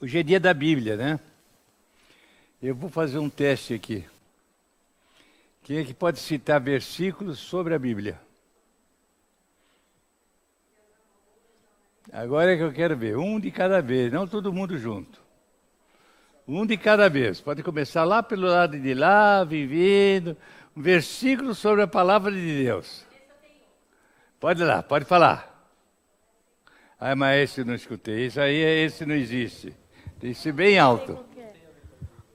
Hoje é dia da Bíblia, né? Eu vou fazer um teste aqui. Quem é que pode citar versículos sobre a Bíblia? Agora é que eu quero ver. Um de cada vez, não todo mundo junto. Um de cada vez. Pode começar lá pelo lado de lá, vivendo. Um versículo sobre a palavra de Deus. Pode lá, pode falar. Ah, mas esse eu não escutei. Esse não existe. Tem que ser bem alto.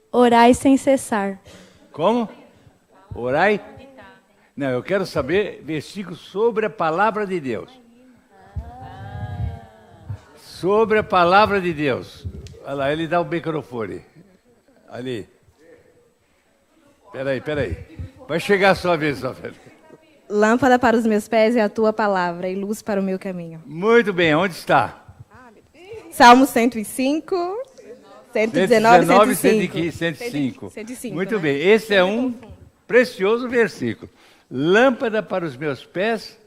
Orai sem cessar. Como? Orai? Não, eu quero saber versículos sobre a palavra de Deus. Sobre a palavra de Deus. Olha lá, ele dá o microfone. Ali. Peraí. Vai chegar a sua vez, Sofia. Lâmpada para os meus pés é a tua palavra e luz para o meu caminho. Muito bem, onde está? Salmo 105, 119 e 105. 105. Muito né? bem, esse é um precioso versículo. Lâmpada para os meus pés,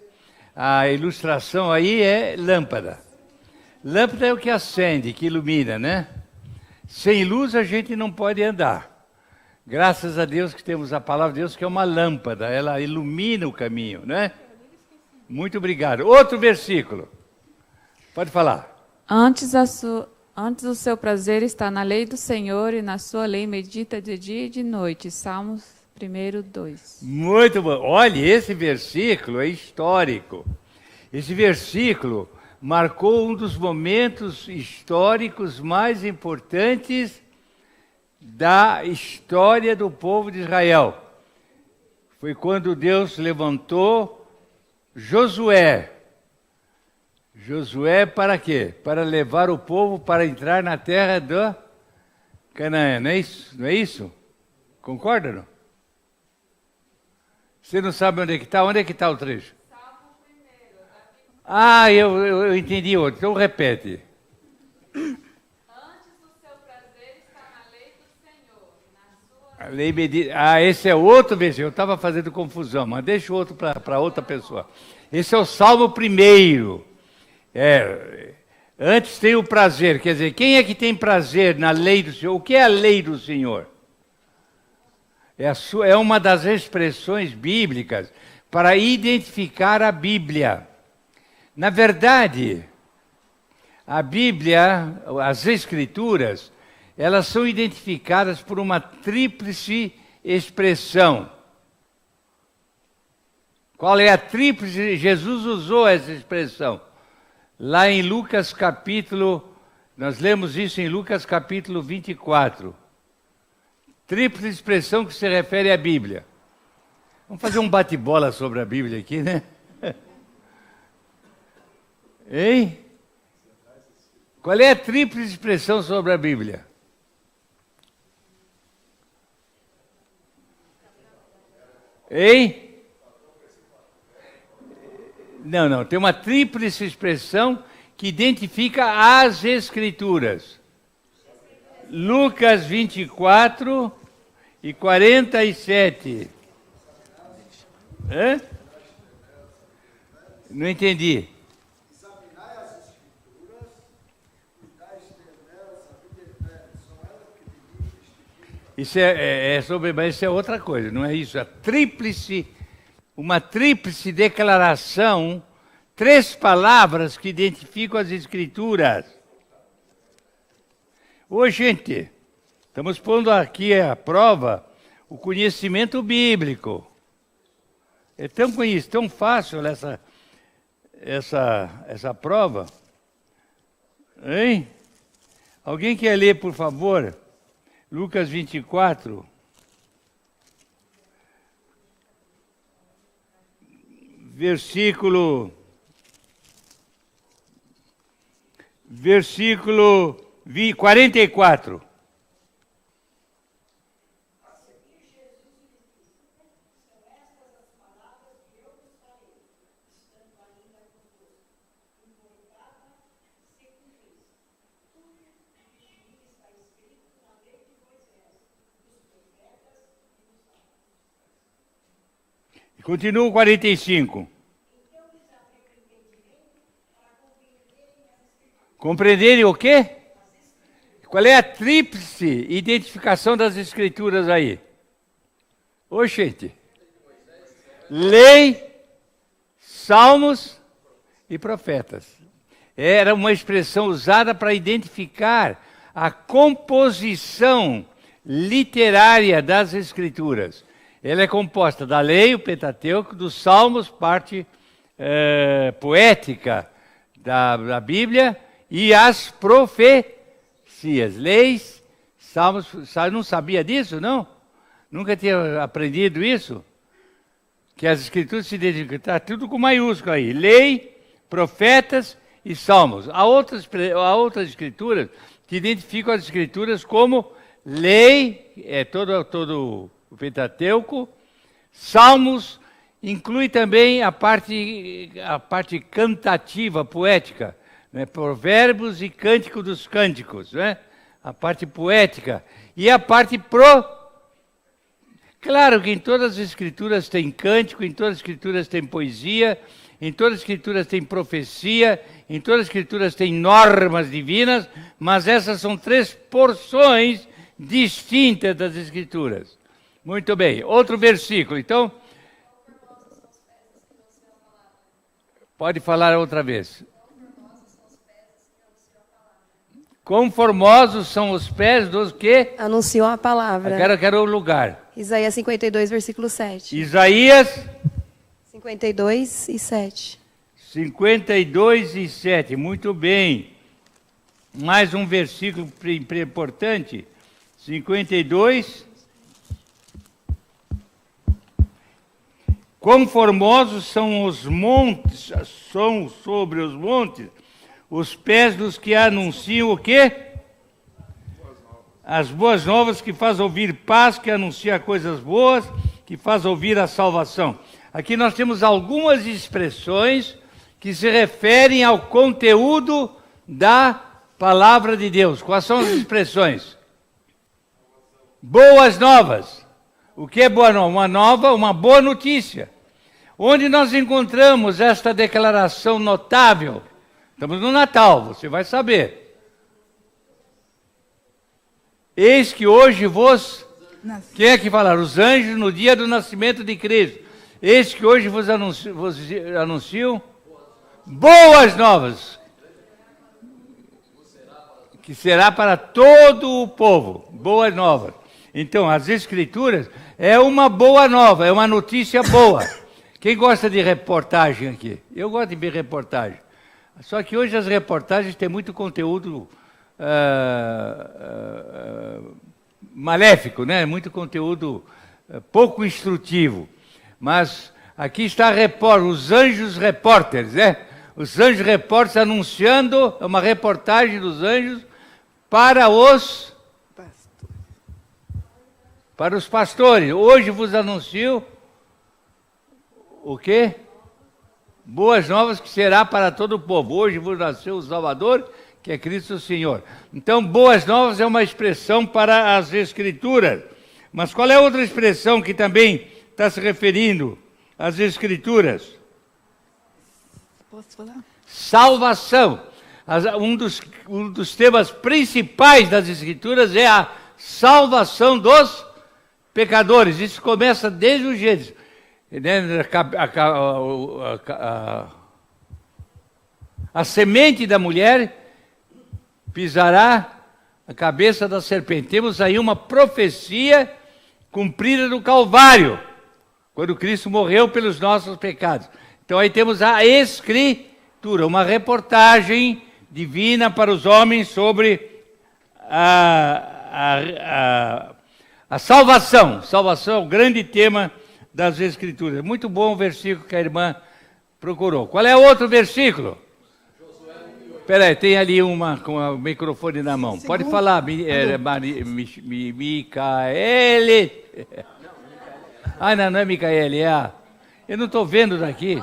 a ilustração aí é lâmpada. Lâmpada é o que acende, que ilumina, né? Sem luz a gente não pode andar. Graças a Deus que temos a palavra de Deus, que é uma lâmpada, ela ilumina o caminho, né? Muito obrigado. Outro versículo. Pode falar. Antes o seu prazer está na lei do Senhor e na sua lei medita de dia e de noite. Salmos 1:2. Muito bom. Olha, esse versículo é histórico. Esse versículo marcou um dos momentos históricos mais importantes da história do povo de Israel. Foi quando Deus levantou Josué. Josué para quê? Para levar o povo para entrar na terra do Canaã, não é isso? Não é isso? Concorda, não? Você não sabe onde é que está? Onde é que está o trecho? Ah, eu entendi outro. Então repete. Antes o seu prazer está na lei do Senhor, na sua... A lei medita... Ah, esse é outro versículo. Eu estava fazendo confusão, mas deixa o outro para outra pessoa. Esse é o Salmo 1. Antes tem o prazer. Quer dizer, quem é que tem prazer na lei do Senhor? O que é a lei do Senhor? É uma das expressões bíblicas para identificar a Bíblia. Na verdade, a Bíblia, as Escrituras, elas são identificadas por uma tríplice expressão. Qual é a tríplice? Jesus usou essa expressão. Lá em Lucas capítulo, nós lemos isso em Lucas capítulo 24. Tríplice expressão que se refere à Bíblia. Vamos fazer um bate-bola sobre a Bíblia aqui, né? Hein? Qual é a tríplice expressão sobre a Bíblia? Hein? Não, tem uma tríplice expressão que identifica as Escrituras. Lucas 24 e 47. Hã? Não entendi. Isso mas isso é outra coisa, não é isso? Uma tríplice declaração, 3 palavras que identificam as Escrituras. Ô, gente, estamos pondo aqui à prova o conhecimento bíblico. É tão fácil essa prova. Hein? Alguém quer ler, por favor? Lucas 24. Versículo 44. Continua o 45. Compreenderem o quê? Qual é a tríplice identificação das Escrituras aí? Ô, gente. Lei, salmos e profetas. Era uma expressão usada para identificar a composição literária das Escrituras. Ela é composta da lei, o Pentateuco, dos salmos, parte poética da Bíblia, e as profecias. Leis, salmos, não sabia disso, não? Nunca tinha aprendido isso? Que as Escrituras se identificam, está tudo com maiúsculo aí. Lei, profetas e salmos. Há outras Escrituras que identificam as Escrituras como lei, todo o Pentateuco, salmos, inclui também a parte cantativa, poética, né? Provérbios e Cântico dos Cânticos, né? A parte poética. E a parte Claro que em todas as Escrituras tem cântico, em todas as Escrituras tem poesia, em todas as Escrituras tem profecia, em todas as Escrituras tem normas divinas, mas essas são 3 porções distintas das Escrituras. Muito bem, outro versículo, então. Pode falar outra vez. Quão formosos são os pés dos que anunciam a palavra. Eu quero o lugar. Isaías 52, versículo 7. Isaías 52 e 7. 52 e 7, muito bem. Mais um versículo importante. 52. Quão formosos são os montes, são sobre os montes, os pés dos que anunciam o quê? As boas novas, que faz ouvir paz, que anuncia coisas boas, que faz ouvir a salvação. Aqui nós temos algumas expressões que se referem ao conteúdo da palavra de Deus. Quais são as expressões? Boas novas. O que é boa nova? Uma boa notícia. Onde nós encontramos esta declaração notável? Estamos no Natal, você vai saber. Eis que hoje Quem é que fala? Os anjos no dia do nascimento de Cristo. Eis que hoje vos anunciam boas novas. Que será para todo o povo. Boas novas. Então, as Escrituras é uma boa nova, é uma notícia boa. Quem gosta de reportagem aqui? Eu gosto de ver reportagem. Só que hoje as reportagens têm muito conteúdo maléfico, né? Muito conteúdo pouco instrutivo. Mas aqui está os anjos repórteres, né? Os anjos repórteres anunciando uma reportagem dos anjos para os pastores. Hoje vos anuncio o quê? Boas novas, que será para todo o povo. Hoje vos nasceu o Salvador, que é Cristo o Senhor. Então, boas novas é uma expressão para as Escrituras. Mas qual é a outra expressão que também está se referindo às Escrituras? Posso falar? Salvação. Um dos temas principais das Escrituras é a salvação dos pecadores. Isso começa desde o Gênesis. A semente da mulher pisará a cabeça da serpente. Temos aí uma profecia cumprida no Calvário, quando Cristo morreu pelos nossos pecados. Então aí temos a Escritura, uma reportagem divina para os homens sobre a salvação. Salvação é o grande tema das Escrituras. Muito bom o versículo que a irmã procurou. Qual é o outro versículo? Espera aí, tem ali uma com o microfone na mão. Pode falar, Micaele. Não é Micaele, eu não estou vendo daqui.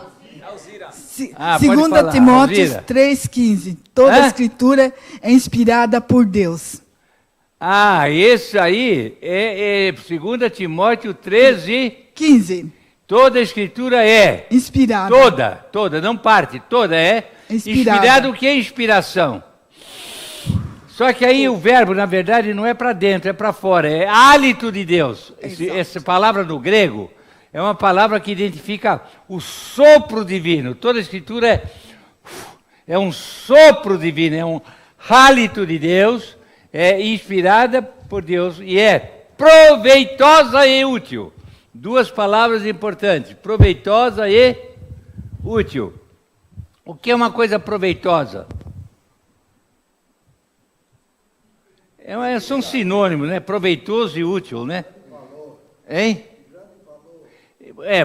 Segunda Timóteo 3,15. Toda a Escritura é inspirada por Deus. Esse aí é 2 Timóteo 13:15. Toda a Escritura é inspirada. Toda, não parte, toda é inspirada. O que é inspiração? Só que aí o verbo, na verdade, não é para dentro, é para fora. É hálito de Deus. Essa palavra no grego é uma palavra que identifica o sopro divino. Toda a Escritura é um sopro divino, é um hálito de Deus, é inspirada por Deus e é proveitosa e útil. Duas palavras importantes, proveitosa e útil. O que é uma coisa proveitosa? São sinônimos, né? Proveitoso e útil, né? Hein?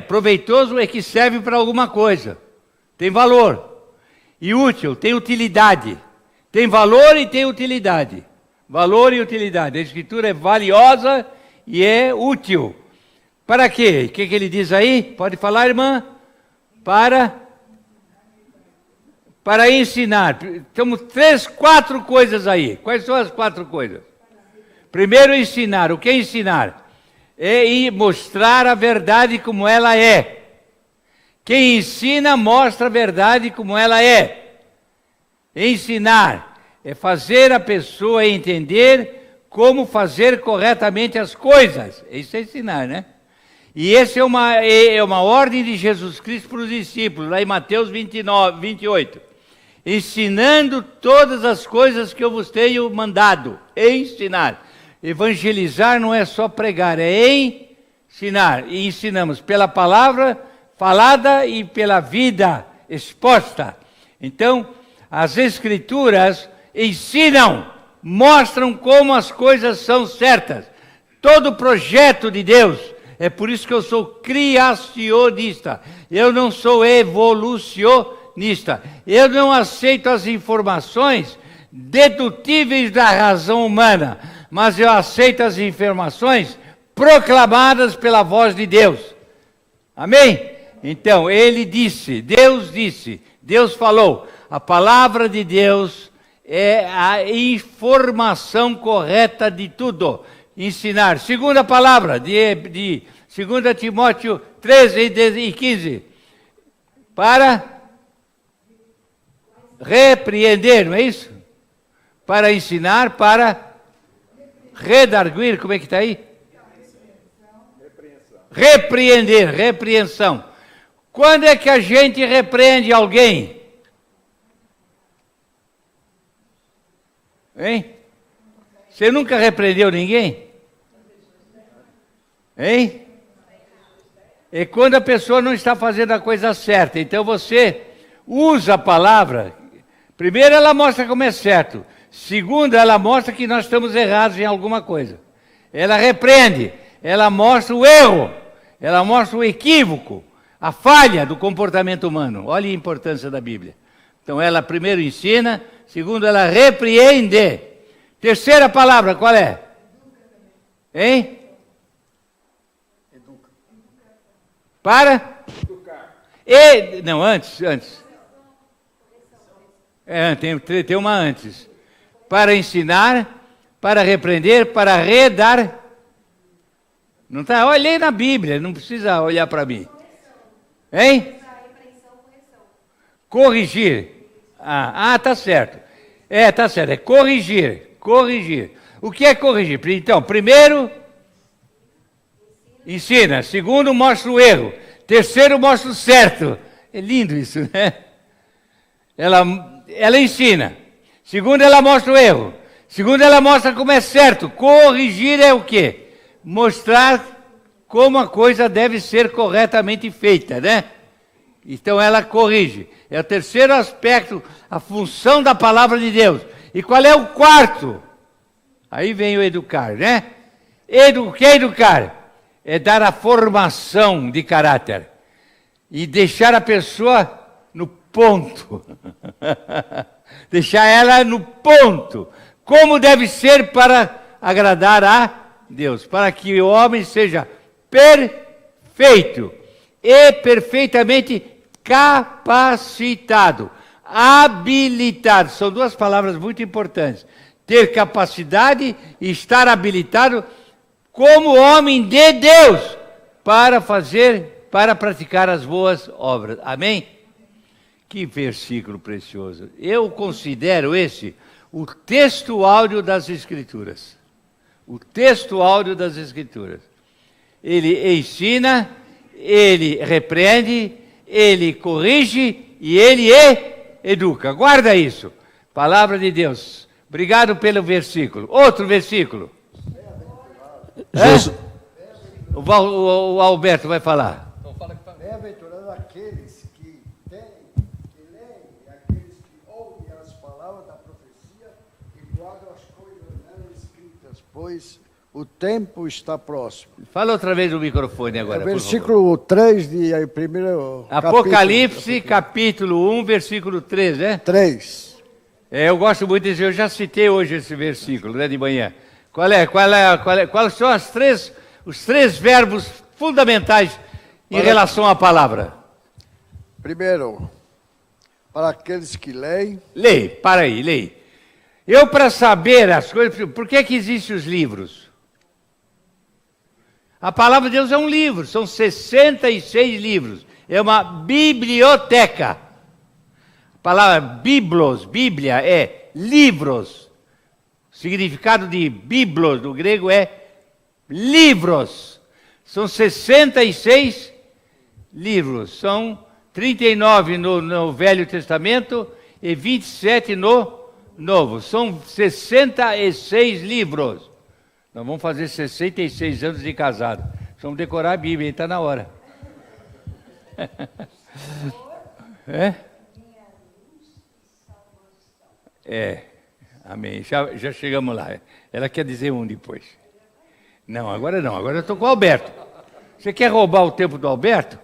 Proveitoso é que serve para alguma coisa. Tem valor. E útil, tem utilidade. Tem valor e tem utilidade. Valor e utilidade. A Escritura é valiosa e é útil. Para quê? O que ele diz aí? Pode falar, irmã? Para ensinar. Temos 4 coisas aí. Quais são as 4 coisas? Primeiro, ensinar. O que é ensinar? É mostrar a verdade como ela é. Quem ensina, mostra a verdade como ela é. Ensinar é fazer a pessoa entender como fazer corretamente as coisas. Isso é ensinar, né? E essa é uma ordem de Jesus Cristo para os discípulos, lá em Mateus 28. Ensinando todas as coisas que eu vos tenho mandado. Ensinar. Evangelizar não é só pregar, é ensinar. E ensinamos pela palavra falada e pela vida exposta. Então, as Escrituras ensinam, mostram como as coisas são certas. Todo o projeto de Deus, é por isso que eu sou criacionista. Eu não sou evolucionista. Eu não aceito as informações dedutíveis da razão humana, mas eu aceito as informações proclamadas pela voz de Deus. Amém? Então, Deus falou. A palavra de Deus é a informação correta de tudo. Ensinar. Segunda palavra, de 2 Timóteo 13 e 15. Para repreender, não é isso? Para ensinar, para redarguir, como é que está aí? Repreender, repreensão. Quando é que a gente repreende alguém? Hein? Você nunca repreendeu ninguém? Hein? É quando a pessoa não está fazendo a coisa certa. Então você usa a palavra. Primeiro, ela mostra como é certo. Segundo, ela mostra que nós estamos errados em alguma coisa. Ela repreende. Ela mostra o erro. Ela mostra o equívoco. A falha do comportamento humano. Olha a importância da Bíblia. Então ela primeiro ensina. Segundo, ela repreende. Terceira palavra, qual é? Hein? Educa. Para? Educar. Não, antes. Tem uma antes. Para ensinar, para repreender, para redar. Não tá? Olhei na Bíblia, não precisa olhar para mim. Hein? Corrigir. Tá certo. Tá certo. É corrigir. O que é corrigir? Então, primeiro, ensina. Segundo, mostra o erro. Terceiro, mostra o certo. É lindo isso, né? Ela ensina. Segundo, ela mostra o erro. Segundo, ela mostra como é certo. Corrigir é o quê? Mostrar como a coisa deve ser corretamente feita, né? Então ela corrige. É o terceiro aspecto, a função da palavra de Deus. E qual é o quarto? Aí vem o educar, né? O que é educar? É dar a formação de caráter. E deixar a pessoa no ponto. Deixar ela no ponto. Como deve ser para agradar a Deus. Para que o homem seja perfeito e perfeitamente capacitado, habilitado. São duas palavras muito importantes. Ter capacidade e estar habilitado como homem de Deus para praticar as boas obras. Amém? Que versículo precioso. Eu considero esse o texto áudio das Escrituras. O texto áudio das Escrituras. Ele ensina, ele repreende, ele corrige e ele educa. Guarda isso. Palavra de Deus. Obrigado pelo versículo. Outro versículo. O Alberto vai falar. Bem-aventurado aqueles que leem, aqueles que ouvem as palavras da profecia e guardam as coisas nela escritas, pois o tempo está próximo. Fala outra vez o microfone agora. Versículo 3 de primeiro Apocalipse, capítulo 1, versículo 3, né? 3. Eu gosto muito disso, eu já citei hoje esse versículo, né, de manhã. Quais são os três verbos fundamentais em relação à palavra? Primeiro, para aqueles que leem. Leia, para aí, leia. Eu, para saber as coisas, por que existem os livros? A palavra de Deus é um livro, são 66 livros. É uma biblioteca. A palavra biblos, Bíblia, é livros. O significado de biblos, do grego, é livros. São 66 livros. São 39 no Velho Testamento e 27 no Novo. São 66 livros. Nós vamos fazer 66 anos de casado. Vamos decorar a Bíblia, está na hora. Amém. Já chegamos lá. Ela quer dizer um depois. Não, agora eu estou com o Alberto. Você quer roubar o tempo do Alberto?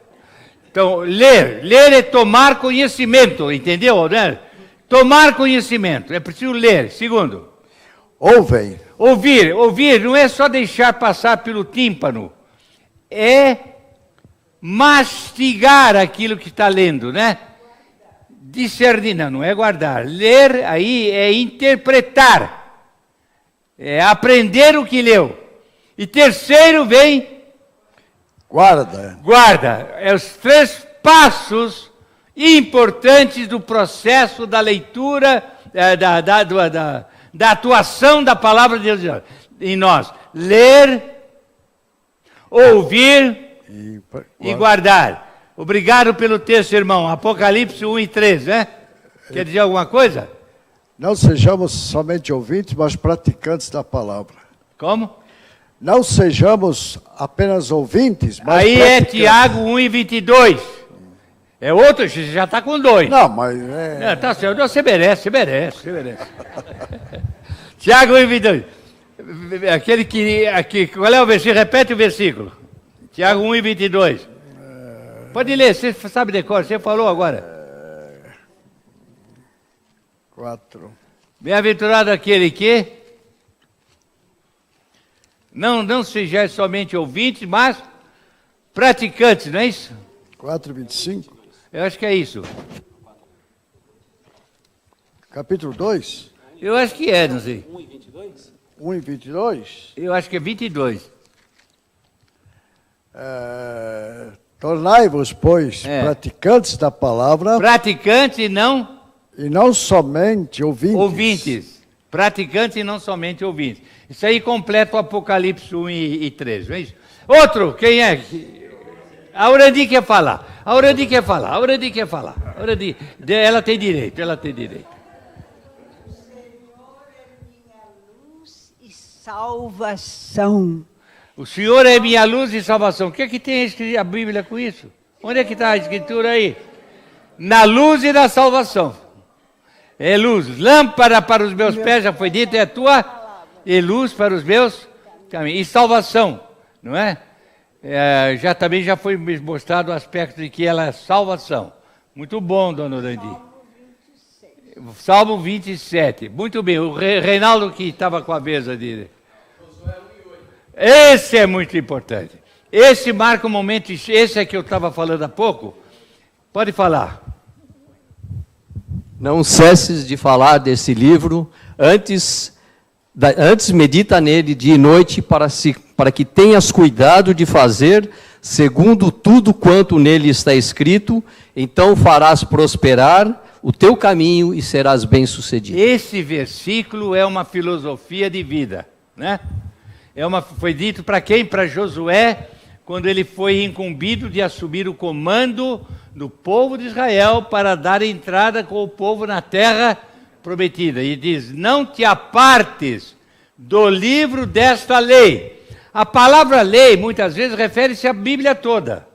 Então, ler é tomar conhecimento, entendeu, né? Tomar conhecimento, é preciso ler. Segundo, ouvir não é só deixar passar pelo tímpano, é mastigar aquilo que está lendo, né? Discernir, não é guardar. Ler aí é interpretar, é aprender o que leu. E terceiro vem guarda. É os 3 passos importantes do processo da leitura, da atuação da palavra de Deus em nós. Ler, ouvir e guardar. Obrigado pelo texto, irmão. Apocalipse 1 e 3, né? Quer dizer alguma coisa? Não sejamos somente ouvintes, mas praticantes da palavra. Como? Não sejamos apenas ouvintes, mas aí praticantes. É Tiago 1 e 22. É outro, você já está com 2. Não, mas Não, tá certo, você merece. Tiago 1 e 22. Qual é o versículo? Repete o versículo. Tiago 1 e 22. Pode ler, você sabe decor, você falou agora. 4. Bem-aventurado aquele que não sejais somente ouvintes, mas praticantes, não é isso? 4:25. Eu acho que é isso. Capítulo 2. Eu acho que é, não sei. 1:22. Eu acho que é 22. Tornai-vos, pois, praticantes da palavra. Praticantes e não somente ouvintes. Praticantes e não somente ouvintes. Isso aí completa o Apocalipse 1 e 3, não é isso? Outro, quem é? A Urandi quer falar. Ela tem direito. O Senhor é minha luz e salvação. O Senhor é minha luz e salvação. O que é que tem a Bíblia com isso? Onde é que está a escritura aí? Na luz e na salvação. É luz. Lâmpada para os meus pés, já foi dito, é a tua. E luz para os meus caminhos. E salvação, não é? Também já foi mostrado o aspecto de que ela é salvação. Muito bom, dona Urandi. Salmo 27. Muito bem. O Reinaldo que estava com a mesa dele. Esse é muito importante. Esse marca um momento, esse é que eu estava falando há pouco. Pode falar. Não cesses de falar desse livro, antes medita nele dia e noite, para que tenhas cuidado de fazer segundo tudo quanto nele está escrito, então farás prosperar o teu caminho e serás bem-sucedido. Esse versículo é uma filosofia de vida, né? Foi dito para quem? Para Josué, quando ele foi incumbido de assumir o comando do povo de Israel para dar entrada com o povo na terra prometida. E diz: não te apartes do livro desta lei. A palavra lei, muitas vezes, refere-se à Bíblia toda.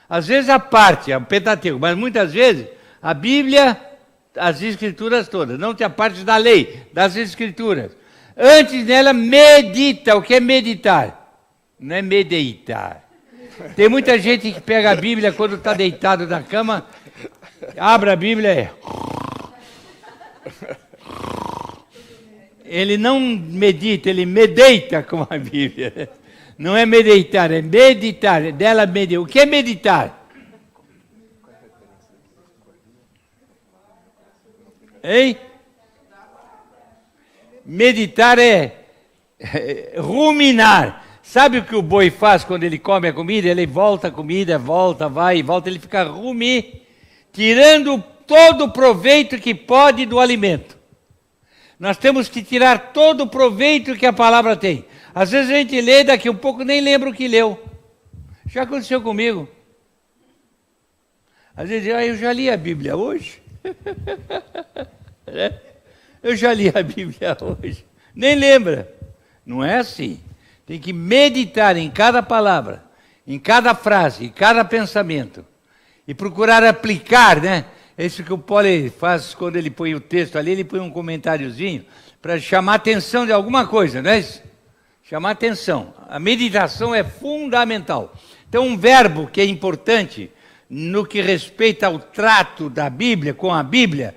Às vezes a parte, ao Pentateuco, mas muitas vezes a Bíblia, as Escrituras todas. Não te apartes da lei, das Escrituras. Antes nela, medita. O que é meditar? Não é meditar. Tem muita gente que pega a Bíblia quando está deitado na cama, abre a Bíblia ele não medita, ele medita com a Bíblia. Não é meditar, é meditar. Dela medita. O que é meditar? Hein? Meditar é ruminar. Sabe o que o boi faz quando ele come a comida? Ele volta a comida, volta, vai e volta, ele fica tirando todo o proveito que pode do alimento. Nós temos que tirar todo o proveito que a palavra tem. Às vezes a gente lê, daqui a um pouco nem lembra o que leu. Já aconteceu comigo. Às vezes eu já li a Bíblia hoje. Eu já li a Bíblia hoje. Nem lembra. Não é assim. Tem que meditar em cada palavra, em cada frase, em cada pensamento. E procurar aplicar, né? É isso que o Poli faz quando ele põe o texto ali, ele põe um comentáriozinho para chamar a atenção de alguma coisa, não é isso? Chamar a atenção. A meditação é fundamental. Então, um verbo que é importante no que respeita ao trato da Bíblia, com a Bíblia,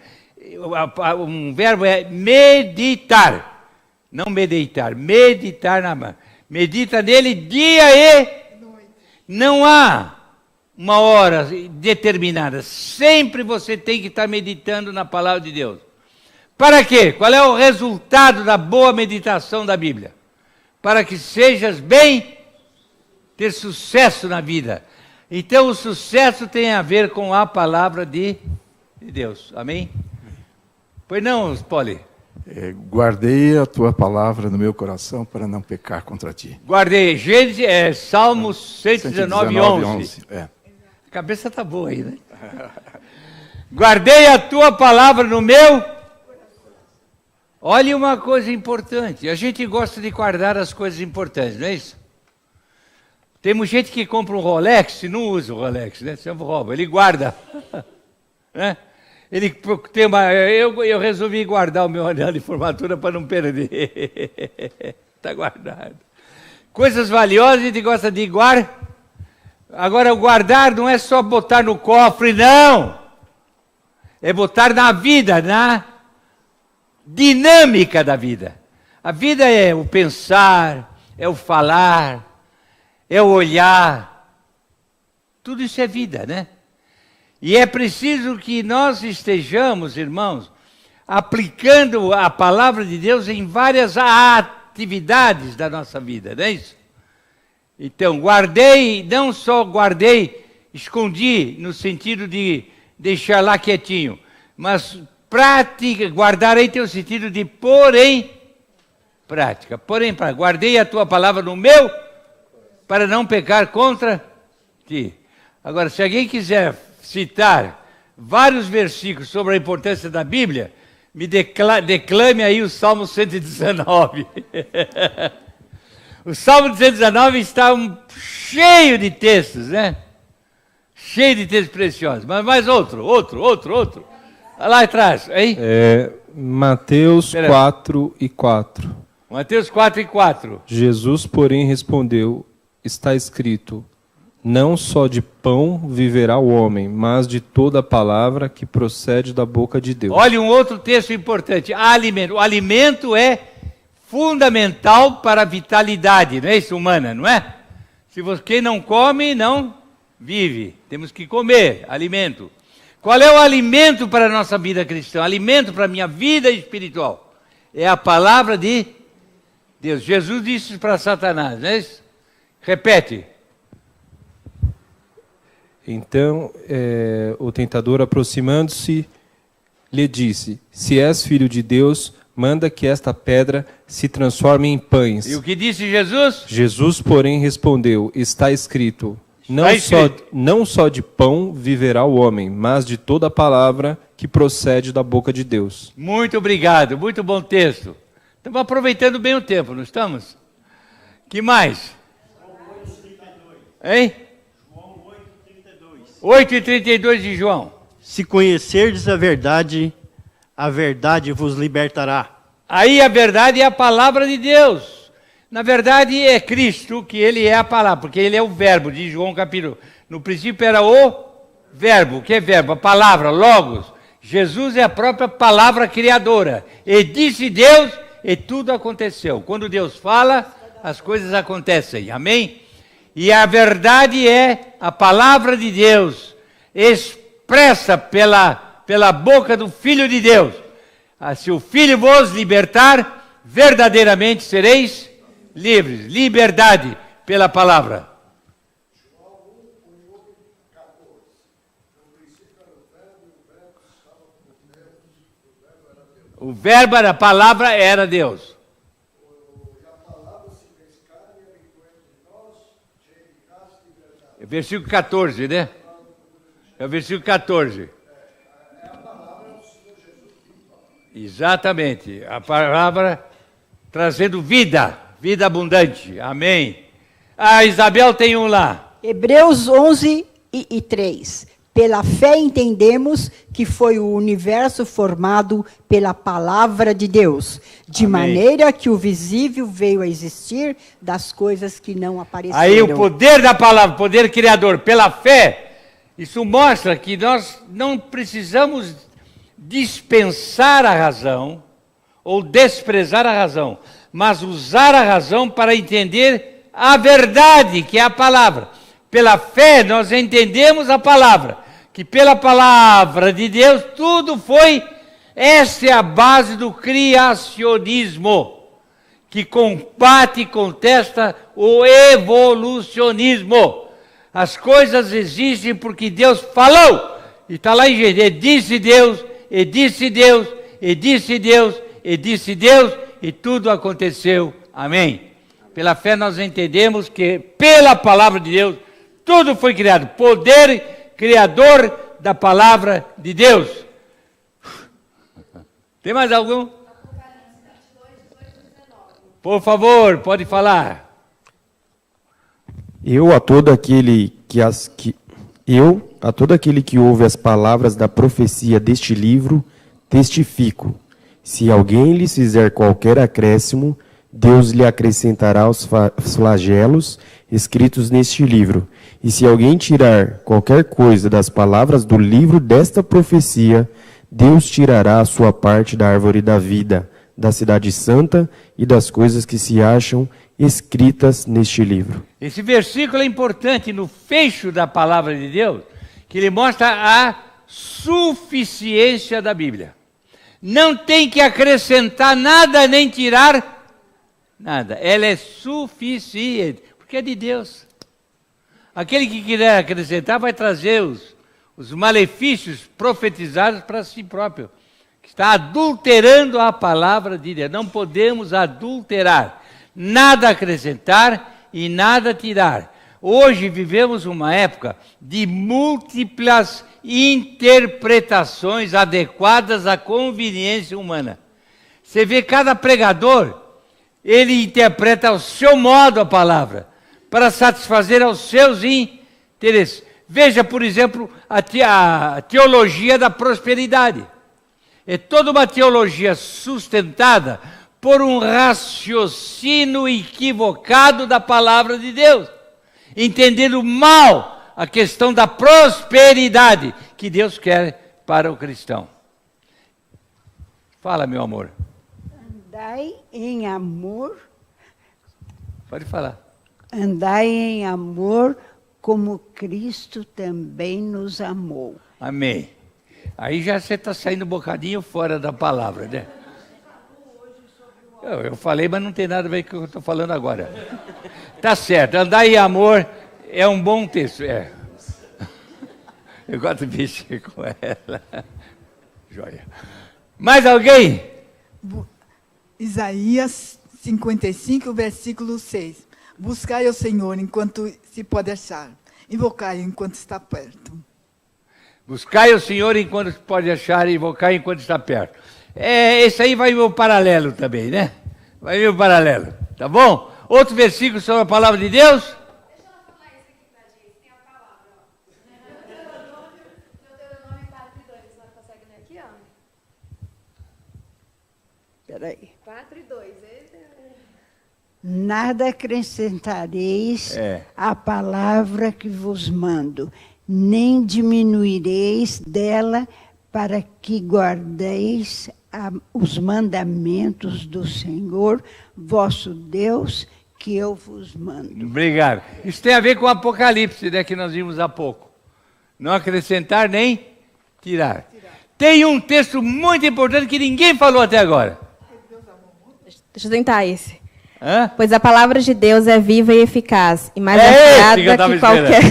um verbo é meditar. Não meditar, meditar na mão. Medita nele dia e noite. Não há uma hora determinada. Sempre você tem que estar meditando na palavra de Deus. Para quê? Qual é o resultado da boa meditação da Bíblia? Para que sejas bem, ter sucesso na vida. Então o sucesso tem a ver com a palavra de Deus. Amém? Pois não, Poli? Guardei a tua palavra no meu coração para não pecar contra ti. Guardei. Salmos 119, 11. É. A cabeça está boa aí, né? Guardei a tua palavra no meu. Olha uma coisa importante. A gente gosta de guardar as coisas importantes, não é isso? Tem gente que compra um Rolex e não usa o Rolex, né? Sempre rouba. Ele guarda. Né? Ele tem eu resolvi guardar o meu anel de formatura para não perder. Está guardado. Coisas valiosas a gente gosta de guardar. Agora, o guardar não é só botar no cofre, não. É botar na vida, na dinâmica da vida. A vida é o pensar, é o falar, é o olhar. Tudo isso é vida, né? E é preciso que nós estejamos, irmãos, aplicando a palavra de Deus em várias atividades da nossa vida, não é isso? Então, guardei, não só guardei, escondi, no sentido de deixar lá quietinho, mas prática, guardar aí tem o sentido de pôr em prática. Guardei a tua palavra no meu, para não pecar contra ti. Agora, se alguém quiser citar vários versículos sobre a importância da Bíblia, me declame aí o Salmo 119. O Salmo 119 está cheio de textos, né? Cheio de textos preciosos. Mas mais outro. Lá atrás, aí. Mateus 4:4. Mateus 4:4. Jesus, porém, respondeu: está escrito, não só de pão viverá o homem, mas de toda a palavra que procede da boca de Deus. Olha um outro texto importante, alimento. O alimento é fundamental para a vitalidade, não é isso, humana, não é? Quem não come, não vive. Temos que comer, alimento. Qual é o alimento para a nossa vida cristã? Alimento para a minha vida espiritual. É a palavra de Deus. Jesus disse para Satanás, não é isso? Repete. Então, o tentador, aproximando-se, lhe disse: Se és filho de Deus, manda que esta pedra se transforme em pães. E o que disse Jesus? Jesus, porém, respondeu: Está escrito: não só de pão viverá o homem, mas de toda a palavra que procede da boca de Deus. Muito obrigado, muito bom texto. Estamos aproveitando bem o tempo, não estamos? Que mais? Hein? João 8:32. 8:32 de João. Se conhecerdes a verdade vos libertará. Aí a verdade é a palavra de Deus. Na verdade é Cristo, que ele é a palavra, porque ele é o verbo de João capítulo. No princípio era o verbo. O que é verbo? A palavra, logos. Jesus é a própria palavra criadora. E disse Deus, e tudo aconteceu. Quando Deus fala, as coisas acontecem. Amém? E a verdade é a palavra de Deus, expressa pela boca do Filho de Deus. Se o Filho vos libertar, verdadeiramente sereis livres. Liberdade pela palavra. O verbo era a palavra, era Deus. É versículo 14, né? É o versículo 14. Exatamente. A palavra trazendo vida, vida abundante. Amém. A Isabel tem um lá. Hebreus 11:3. Pela fé entendemos que foi o universo formado pela palavra de Deus, de Amém. maneira que o visível veio a existir das coisas que não apareceram. Aí o poder da palavra, poder criador, pela fé, isso mostra que nós não precisamos dispensar a razão ou desprezar a razão, mas usar a razão para entender a verdade, que é a palavra. Pela fé nós entendemos a palavra, que pela palavra de Deus tudo foi, essa é a base do criacionismo, que combate e contesta o evolucionismo. As coisas existem porque Deus falou, e está lá em Gênesis, disse Deus, e disse Deus, e disse Deus, e disse Deus, e tudo aconteceu. Amém. Pela fé nós entendemos que pela palavra de Deus tudo foi criado. Poder criador da palavra de Deus. Tem mais algum? Por favor, pode falar. Eu a todo aquele que ouve as palavras da profecia deste livro, testifico. Se alguém lhes fizer qualquer acréscimo, Deus lhe acrescentará os flagelos escritos neste livro. E se alguém tirar qualquer coisa das palavras do livro desta profecia, Deus tirará a sua parte da árvore da vida, da cidade santa e das coisas que se acham escritas neste livro. Esse versículo é importante no fecho da palavra de Deus, que ele mostra a suficiência da Bíblia. Não tem que acrescentar nada nem tirar nada. Ela é suficiente, porque é de Deus. Aquele que quiser acrescentar vai trazer os malefícios profetizados para si próprio. Está adulterando a palavra de Deus. Não podemos adulterar. Nada acrescentar e nada tirar. Hoje vivemos uma época de múltiplas interpretações adequadas à conveniência humana. Você vê cada pregador, ele interpreta ao seu modo a palavra, para satisfazer aos seus interesses. Veja, por exemplo, a teologia da prosperidade. É toda uma teologia sustentada por um raciocínio equivocado da palavra de Deus, entendendo mal a questão da prosperidade que Deus quer para o cristão. Fala, meu amor. Andai em amor. Pode falar. Andai em amor como Cristo também nos amou. Amém. Aí já você está saindo um bocadinho fora da palavra, né? Eu falei, mas não tem nada a ver com o que eu estou falando agora. Tá certo, andar em amor é um bom texto. É. Eu gosto de mexer com ela. Joia. Mais alguém? Isaías 55, versículo 6. Buscai o Senhor enquanto se pode achar. Invocai enquanto está perto. Buscai o Senhor enquanto se pode achar e invocar enquanto está perto. Esse aí vai meu paralelo também, né? Vai meu paralelo, tá bom? Outro versículo sobre a palavra de Deus? Deixa ela falar isso aqui pra gente, tem a palavra, ó. Deuteronômio 4:2, a senhora consegue ler aqui, ó? Peraí. 4:2, Nada acrescentareis à palavra que vos mando, nem diminuireis dela, para que guardeis os mandamentos do Senhor, vosso Deus, que eu vos mando. Obrigado. Isso tem a ver com o Apocalipse, né, que nós vimos há pouco. Não acrescentar nem tirar. Tem um texto muito importante que ninguém falou até agora. Deixa eu tentar esse. Hã? Pois a palavra de Deus é viva e eficaz, e mais esse que eu afiada tava que qualquer...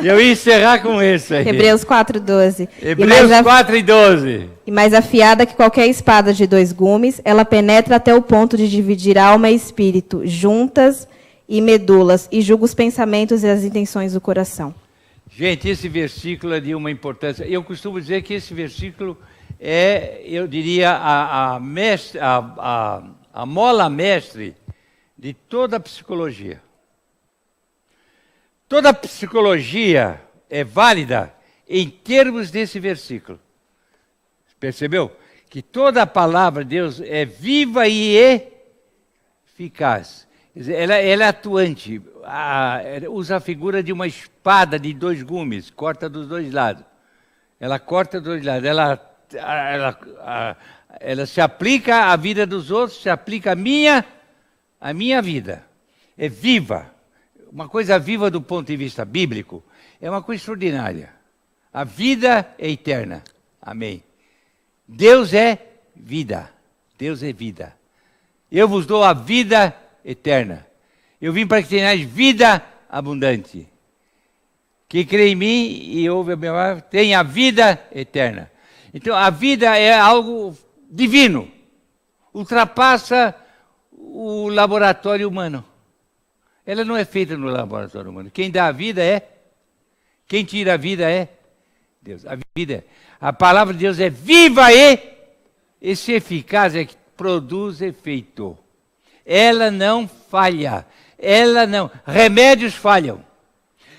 Eu ia encerrar com esse aí. Hebreus 4:12. Hebreus 4:12. E mais afiada que qualquer espada de 2 gumes, ela penetra até o ponto de dividir alma e espírito, juntas e medulas, e julga os pensamentos e as intenções do coração. Gente, esse versículo é de uma importância. Eu costumo dizer que esse versículo é, eu diria, a mola mestre de toda a psicologia. Toda a psicologia é válida em termos desse versículo. Percebeu? Que toda a palavra de Deus é viva e eficaz. Quer dizer, ela é atuante. Usa a figura de uma espada de 2 gumes, corta dos 2 lados. Ela corta dos 2 lados. Ela se aplica à vida dos outros, se aplica à minha vida. É viva. Uma coisa viva do ponto de vista bíblico é uma coisa extraordinária. A vida é eterna. Amém. Deus é vida. Deus é vida. Eu vos dou a vida eterna. Eu vim para que tenhais vida abundante. Quem crê em mim e ouve a minha palavra tem a vida eterna. Então a vida é algo divino. Ultrapassa o laboratório humano. Ela não é feita no laboratório humano. Quem dá a vida quem tira a vida é Deus. A vida a palavra de Deus é viva e esse eficaz é que produz efeito. Ela não falha. Ela não. Remédios falham.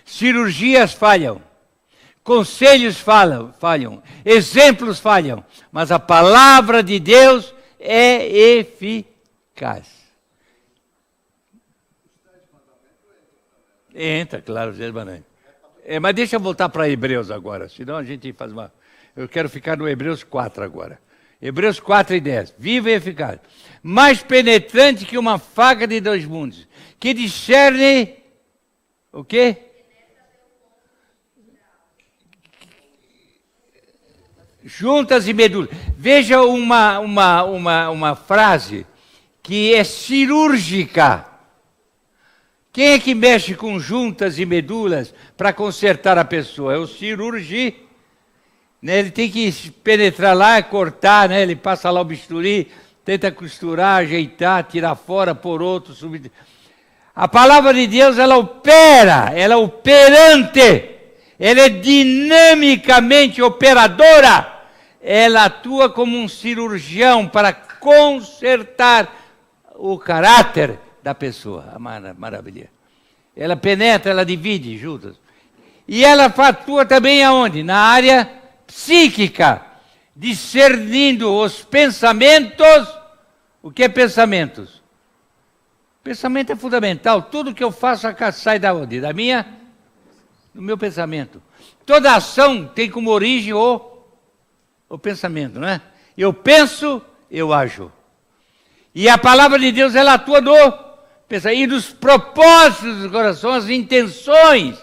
Cirurgias falham. Conselhos falham. Exemplos falham. Mas a palavra de Deus é eficaz. Entra, claro, os 10 mandamentos. Mas deixa eu voltar para Hebreus agora, senão a gente faz uma... Eu quero ficar no Hebreus 4 agora. Hebreus 4:10. Viva e eficaz. Mais penetrante que uma faca de 2 mundos, que discerne o quê? Juntas e medulas. Veja uma frase que é cirúrgica. Quem é que mexe com juntas e medulas para consertar a pessoa? É o cirurgião. Né? Ele tem que penetrar lá, cortar, né? Ele passa lá o bisturi, tenta costurar, ajeitar, tirar fora, pôr outro, subir. A palavra de Deus, ela opera, ela é operante, ela é dinamicamente operadora. Ela atua como um cirurgião para consertar o caráter da pessoa. Maravilha. Ela penetra, ela divide juntas. E ela atua também aonde? Na área psíquica, discernindo os pensamentos. O que é pensamentos? Pensamento é fundamental. Tudo que eu faço sai da onde? Do meu pensamento. Toda ação tem como origem o pensamento, não é? Eu penso, eu ajo. E a palavra de Deus, ela atua e nos propósitos do coração, as intenções,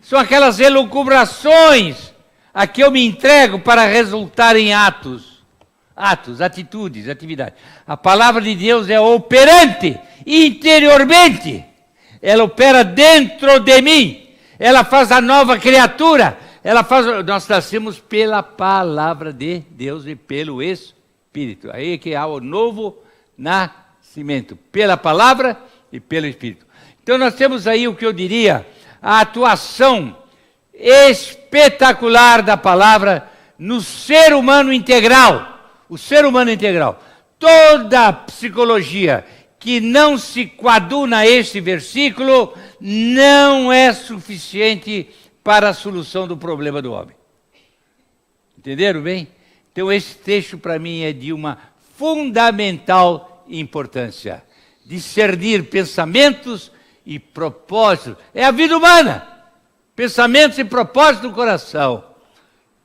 são aquelas elucubrações a que eu me entrego para resultar em atos, atitudes, atividades. A palavra de Deus é operante interiormente. Ela opera dentro de mim. Ela faz a nova criatura Nós nascemos pela palavra de Deus e pelo Espírito. Aí que há o novo nascimento, pela palavra e pelo Espírito. Então nós temos aí o que eu diria, a atuação espetacular da palavra no ser humano integral. O ser humano integral. Toda a psicologia que não se coaduna a este versículo não é suficiente para a solução do problema do homem. Entenderam bem? Então esse texto para mim é de uma fundamental importância. Discernir pensamentos e propósitos. É a vida humana. Pensamentos e propósitos do coração.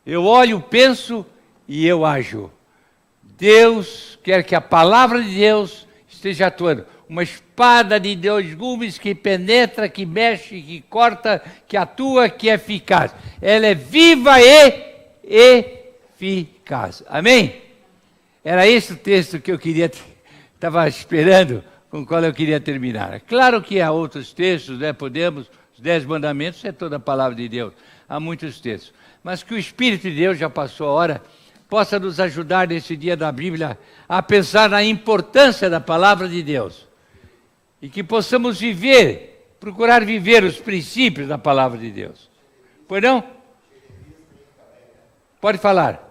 Eu olho, penso e eu ajo. Deus quer que a palavra de Deus esteja atuando. Uma espada de 2 gumes que penetra, que mexe, que corta, que atua, que é eficaz. Ela é viva e eficaz. Amém? Era esse o texto que eu estava esperando, com o qual eu queria terminar. É claro que há outros textos, né? Podemos, os 10 mandamentos é toda a palavra de Deus. Há muitos textos. Mas que o Espírito de Deus, já passou a hora, possa nos ajudar nesse dia da Bíblia a pensar na importância da palavra de Deus. E que possamos procurar viver os princípios da palavra de Deus. Pois não? Pode falar.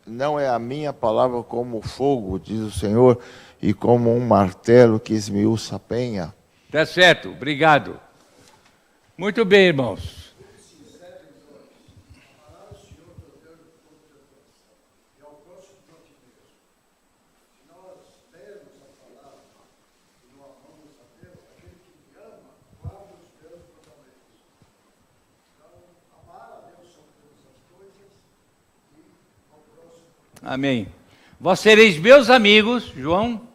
Não é a minha palavra como fogo, diz o Senhor, e como um martelo que esmiuça a penha. Tá certo, obrigado. Muito bem, irmãos. Amém. Vós sereis meus amigos, João,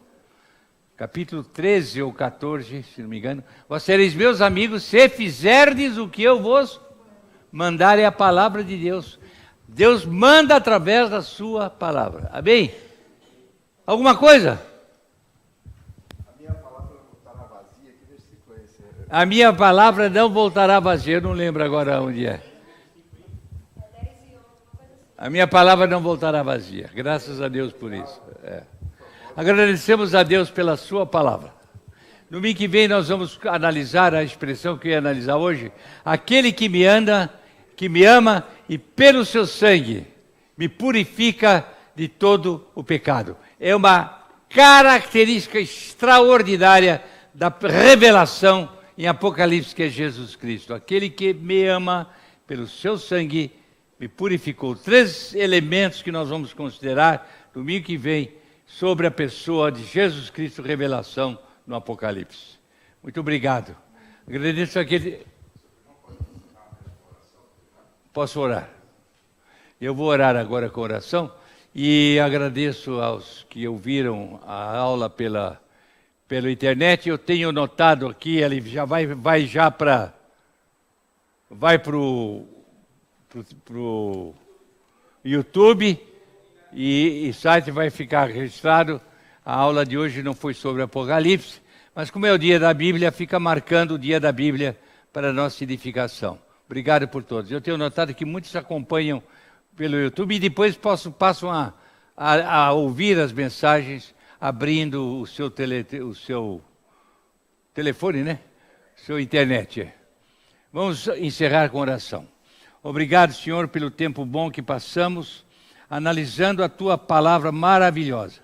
capítulo 13 ou 14, se não me engano. Vós sereis meus amigos se fizerdes o que eu vos mandar, é a palavra de Deus. Deus manda através da sua palavra. Amém? Alguma coisa? A minha palavra não voltará vazia. Que versículo é esse? A minha palavra não voltará vazia. Eu não lembro agora onde é. A minha palavra não voltará vazia. Graças a Deus por isso. Agradecemos a Deus pela sua palavra. No domingo que vem nós vamos analisar a expressão que eu ia analisar hoje. Aquele que me ama e pelo seu sangue me purifica de todo o pecado. É uma característica extraordinária da revelação em Apocalipse, que é Jesus Cristo. Aquele que me ama pelo seu sangue me purificou. 3 elementos que nós vamos considerar domingo que vem sobre a pessoa de Jesus Cristo, revelação no Apocalipse. Muito obrigado. Agradeço aquele... Posso orar? Eu vou orar agora com oração e agradeço aos que ouviram a aula pela internet. Eu tenho notado aqui, ele já vai para o YouTube e o site vai ficar registrado. A aula de hoje não foi sobre Apocalipse, mas como é o dia da Bíblia, fica marcando o dia da Bíblia para a nossa edificação. Obrigado por todos. Eu tenho notado que muitos acompanham pelo YouTube e depois passam a ouvir as mensagens abrindo o seu telefone, né? Sua internet. Vamos encerrar com oração. Obrigado, Senhor, pelo tempo bom que passamos, analisando a Tua palavra maravilhosa,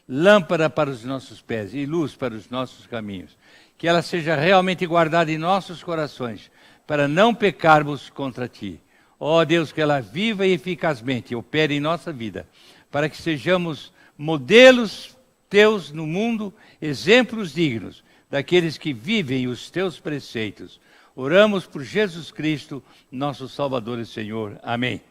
lâmpada para os nossos pés e luz para os nossos caminhos. Que ela seja realmente guardada em nossos corações, para não pecarmos contra Ti. Ó Deus, que ela viva e eficazmente opere em nossa vida, para que sejamos modelos Teus no mundo, exemplos dignos daqueles que vivem os Teus preceitos. Oramos por Jesus Cristo, nosso Salvador e Senhor. Amém.